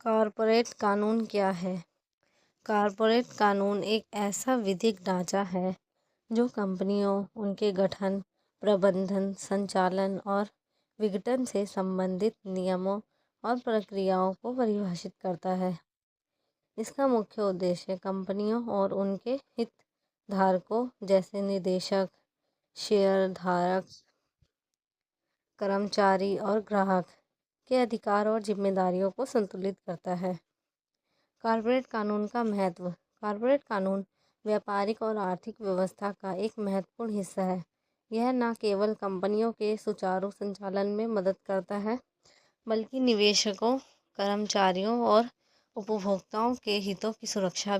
Corporate قانون کیا ہے؟ کارپوریٹ قانون ایک ایسا وِدھک ڈھانچہ ہے جو کمپنیوں، ان کے گٹھن، پربندھن، سنچالن اور وگھٹن سے متعلق نیاموں اور پرکریاؤں کو پریبھاشت کرتا ہے۔ اس کا مکھیہ ادیشیہ کمپنیوں اور ان کے ہت دھارکوں جیسے ندیشک، شیئر دھارک، کرمچاری اور گراہک کے ادھیکار اور ذمہ داریوں کو سنتولت کرتا ہے۔ کارپوریٹ قانون کا مہتو۔ کارپوریٹ قانون ویاپارک اور آرتھک ویوستھا کا ایک مہتوپورن حصہ ہے۔ یہ نہ صرف کمپنیوں کے سچارو سنچالن میں مدد کرتا ہے بلکہ نویشکوں، کرمچاریوں اور اپبھوکتاؤں کے ہتوں کی سرکشا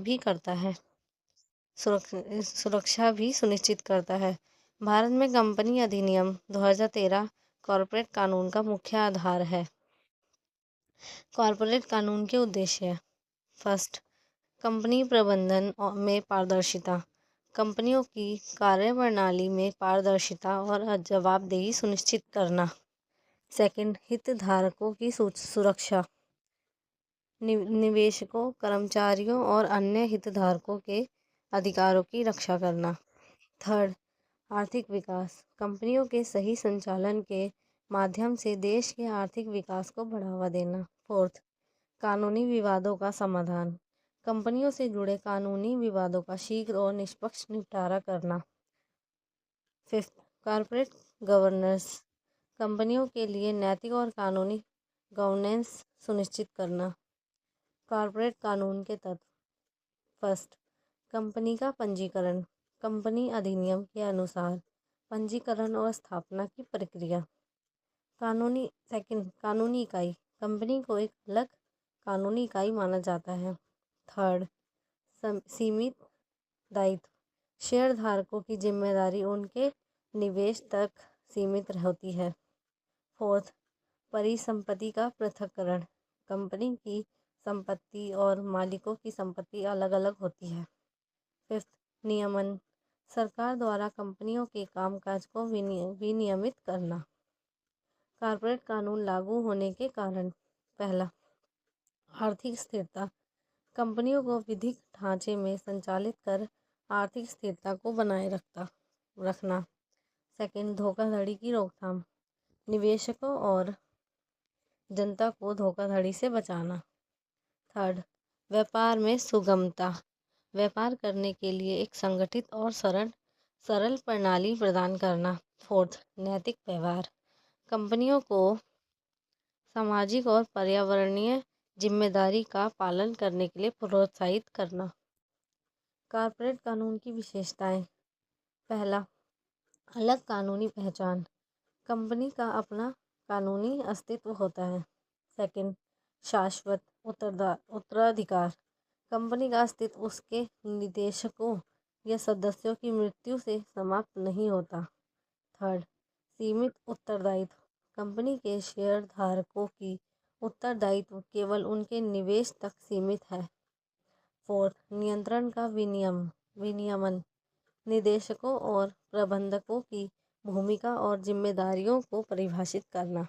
بھی سنشچت کرتا ہے۔ بھارت میں کمپنی ادھینیم 2013 کارپوریٹ قانون کا مکھیہ آدھار ہے۔ کارپوریٹ قانون کے ادیشیہ: فرسٹ، کمپنی پربندھن میں پاردرشتا، کمپنیوں کی کاریہ پرنالی میں پاردرشتا اور جواب دہی سنشچت کرنا۔ سیکنڈ، ہت دھارکوں کی سرکشا، نویشکوں، کرمچاریوں اور انیہ ہت دھارکوں کے ادھیکاروں کی رکشا کرنا۔ تھرڈ، آرتھک وکاس، کمپنیوں کے صحیح سنچالن کے مادھیم سے دیش کے آرتھک وکاس کو بڑھاوا دینا۔ فورتھ، قانونی ووادوں کا سمادھان، کمپنیوں سے جڑے قانونی ووادوں کا شیگھر اور نشپکش نپٹارا کرنا۔ ففتھ، کارپوریٹ گورننس، کمپنیوں کے لیے نیتک اور قانونی گورننس سنشچت کرنا۔ کارپوریٹ قانون کے تتو: فرسٹ، کمپنی کا پنجیکرن، کمپنی ادھینیم کے انوسار پنجیکرن اور استھاپنا کی پرکریا۔ سیکنڈ، قانونی اکائی، کمپنی کو ایک الگ قانونی اکائی مانا جاتا ہے۔ تھرڈ، سیمت دائتو، شیئر دھارکوں کی ذمہ داری ان کے نویش تک سیمت ہوتی ہے۔ فورتھ، پریسمپتی کا پرتھککرن، کمپنی کی سمپتی اور مالکوں کی سمپتی الگ الگ ہوتی ہے۔ ففتھ، نیامن، سرکار دوارا کمپنیوں کے کام کاج کو ونیمت کرنا۔ کارپوریٹ قانون لاگو ہونے کے کارن: پہلا، آرتھک استھرتا، کمپنیوں کو وِدھک ڈھانچے میں سنچالت کر آرتھک استھرتا کو بنائے رکھنا۔ سیکنڈ، دھوکہ دھڑی کی روک تھام، نویشکوں اور جنتا کو دھوکہ دھڑی سے بچانا۔ تھرڈ، ویپار میں سگمتا، ویپار کرنے کے لیے ایک سنگٹھت اور سرل پرنالی پردان کرنا۔ فورتھ، نیتک ویوہار، کمپنیوں کو سماجک اور پریاورنیہ ذمہ داری کا پالن کرنے کے لیے پروتساہت کرنا۔ کارپوریٹ قانون کی وشیشتائیں: پہلا، الگ قانونی پہچان، کمپنی کا اپنا قانونی استھتو ہوتا ہے۔ سیکنڈ، شاشوت اترادھیکار، کمپنی کا استھتو اس کے ندیشکوں یا سدسیوں کی مرتیو سے سماپت نہیں ہوتا۔ تھرڈ، سیمت اتردائتو، کمپنی کے شیئر دھارکوں کی اتردائتو کیول ان کے نویش تک سیمت ہے۔ فورتھ، نیترن کا ونیمن، ندیشکوں اور پربندھکوں کی بھومکا اور ذمہ داریوں کو پریبھاشت کرنا۔